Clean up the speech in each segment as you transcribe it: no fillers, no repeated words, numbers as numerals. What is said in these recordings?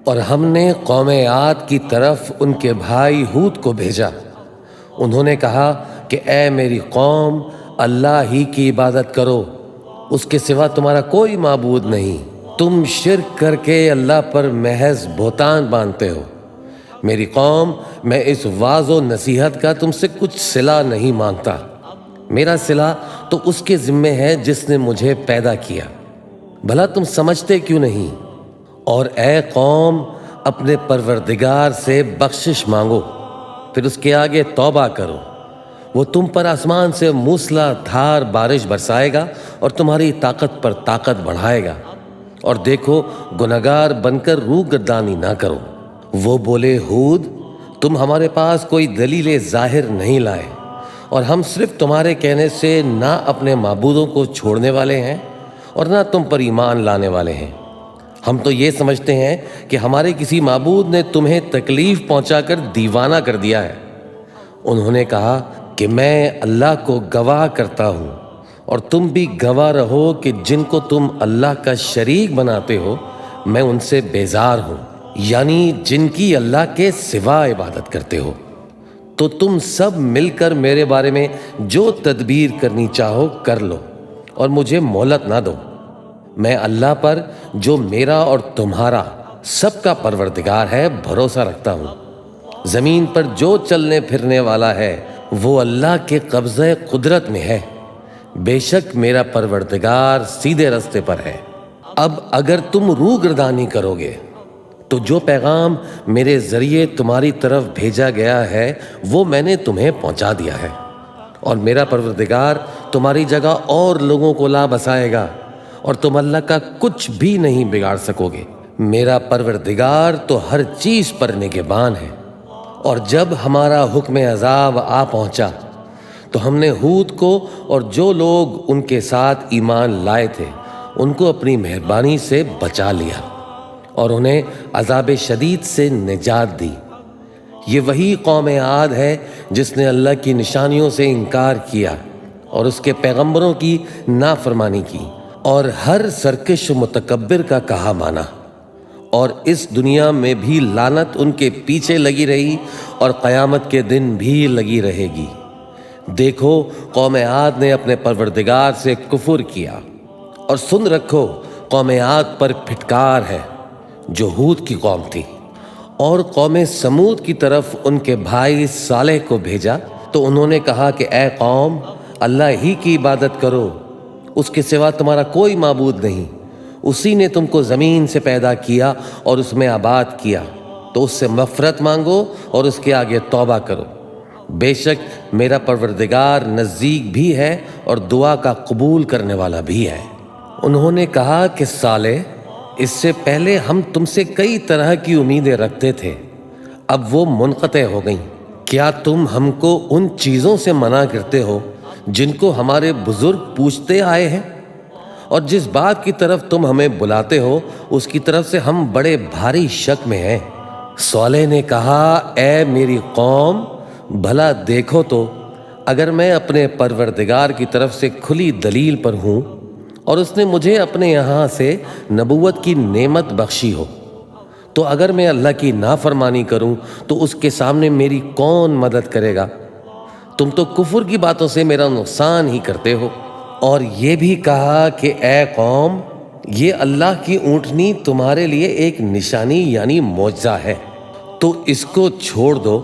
اور ہم نے قوم عاد کی طرف ان کے بھائی ہود کو بھیجا۔ انہوں نے کہا کہ اے میری قوم، اللہ ہی کی عبادت کرو، اس کے سوا تمہارا کوئی معبود نہیں۔ تم شرک کر کے اللہ پر محض بہتان باندھتے ہو۔ میری قوم، میں اس وعظ و نصیحت کا تم سے کچھ صلہ نہیں مانگتا۔ میرا صلہ تو اس کے ذمے ہے جس نے مجھے پیدا کیا، بھلا تم سمجھتے کیوں نہیں؟ اور اے قوم، اپنے پروردگار سے بخشش مانگو، پھر اس کے آگے توبہ کرو۔ وہ تم پر آسمان سے موسلا دھار بارش برسائے گا اور تمہاری طاقت پر طاقت بڑھائے گا۔ اور دیکھو، گنہگار بن کر روح گردانی نہ کرو۔ وہ بولے، ہود، تم ہمارے پاس کوئی دلیل ظاہر نہیں لائے، اور ہم صرف تمہارے کہنے سے نہ اپنے معبودوں کو چھوڑنے والے ہیں اور نہ تم پر ایمان لانے والے ہیں۔ ہم تو یہ سمجھتے ہیں کہ ہمارے کسی معبود نے تمہیں تکلیف پہنچا کر دیوانہ کر دیا ہے۔ انہوں نے کہا کہ میں اللہ کو گواہ کرتا ہوں، اور تم بھی گواہ رہو کہ جن کو تم اللہ کا شریک بناتے ہو میں ان سے بیزار ہوں، یعنی جن کی اللہ کے سوا عبادت کرتے ہو۔ تو تم سب مل کر میرے بارے میں جو تدبیر کرنی چاہو کر لو، اور مجھے مہلت نہ دو۔ میں اللہ پر، جو میرا اور تمہارا سب کا پروردگار ہے، بھروسہ رکھتا ہوں۔ زمین پر جو چلنے پھرنے والا ہے وہ اللہ کے قبضہ قدرت میں ہے۔ بے شک میرا پروردگار سیدھے راستے پر ہے۔ اب اگر تم روح گردانی کرو گے تو جو پیغام میرے ذریعے تمہاری طرف بھیجا گیا ہے وہ میں نے تمہیں پہنچا دیا ہے، اور میرا پروردگار تمہاری جگہ اور لوگوں کو لا بسائے گا، اور تم اللہ کا کچھ بھی نہیں بگاڑ سکو گے۔ میرا پروردگار تو ہر چیز پر نگہبان ہے۔ اور جب ہمارا حکم عذاب آ پہنچا تو ہم نے ہود کو اور جو لوگ ان کے ساتھ ایمان لائے تھے ان کو اپنی مہربانی سے بچا لیا، اور انہیں عذاب شدید سے نجات دی۔ یہ وہی قوم عاد ہے جس نے اللہ کی نشانیوں سے انکار کیا اور اس کے پیغمبروں کی نافرمانی کی، اور ہر سرکش و متکبر کا کہا مانا، اور اس دنیا میں بھی لعنت ان کے پیچھے لگی رہی اور قیامت کے دن بھی لگی رہے گی۔ دیکھو، قوم عاد نے اپنے پروردگار سے کفر کیا، اور سن رکھو، قوم عاد پر پھٹکار ہے جو ہود کی قوم تھی۔ اور قوم سمود کی طرف ان کے بھائی صالح کو بھیجا تو انہوں نے کہا کہ اے قوم، اللہ ہی کی عبادت کرو، اس کے سوا تمہارا کوئی معبود نہیں۔ اسی نے تم کو زمین سے پیدا کیا اور اس میں آباد کیا، تو اس سے مغفرت مانگو اور اس کے آگے توبہ کرو۔ بے شک میرا پروردگار نزدیک بھی ہے اور دعا کا قبول کرنے والا بھی ہے۔ انہوں نے کہا کہ صالح، اس سے پہلے ہم تم سے کئی طرح کی امیدیں رکھتے تھے، اب وہ منقطع ہو گئیں۔ کیا تم ہم کو ان چیزوں سے منع کرتے ہو جن کو ہمارے بزرگ پوچھتے آئے ہیں؟ اور جس بات کی طرف تم ہمیں بلاتے ہو اس کی طرف سے ہم بڑے بھاری شک میں ہیں۔ صالح نے کہا، اے میری قوم، بھلا دیکھو تو، اگر میں اپنے پروردگار کی طرف سے کھلی دلیل پر ہوں اور اس نے مجھے اپنے یہاں سے نبوت کی نعمت بخشی ہو، تو اگر میں اللہ کی نافرمانی کروں تو اس کے سامنے میری کون مدد کرے گا؟ تم تو کفر کی باتوں سے میرا نقصان ہی کرتے ہو۔ اور یہ بھی کہا کہ اے قوم، یہ اللہ کی اونٹنی تمہارے لیے ایک نشانی یعنی معجزہ ہے، تو اس کو چھوڑ دو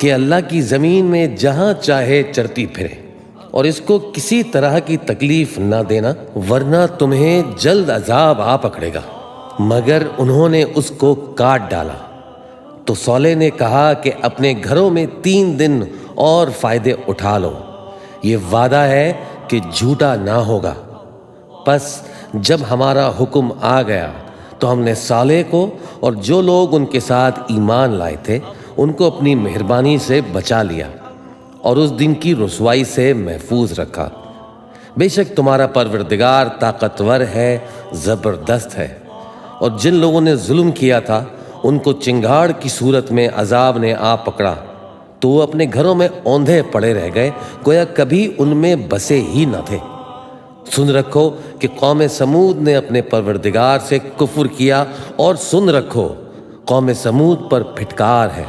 کہ اللہ کی زمین میں جہاں چاہے چرتی پھرے، اور اس کو کسی طرح کی تکلیف نہ دینا، ورنہ تمہیں جلد عذاب آ پکڑے گا۔ مگر انہوں نے اس کو کاٹ ڈالا۔ تو صالح نے کہا کہ اپنے گھروں میں 3 دن اور فائدے اٹھا لو، یہ وعدہ ہے کہ جھوٹا نہ ہوگا۔ پس جب ہمارا حکم آ گیا تو ہم نے صالح کو اور جو لوگ ان کے ساتھ ایمان لائے تھے ان کو اپنی مہربانی سے بچا لیا، اور اس دن کی رسوائی سے محفوظ رکھا۔ بے شک تمہارا پروردگار طاقتور ہے، زبردست ہے۔ اور جن لوگوں نے ظلم کیا تھا ان کو چنگاڑ کی صورت میں عذاب نے آ پکڑا، تو وہ اپنے گھروں میں اوندھے پڑے رہ گئے، گویا کبھی ان میں بسے ہی نہ تھے۔ سن رکھو کہ قوم سمود نے اپنے پروردگار سے کفر کیا، اور سن رکھو قوم سمود پر پھٹکار ہے۔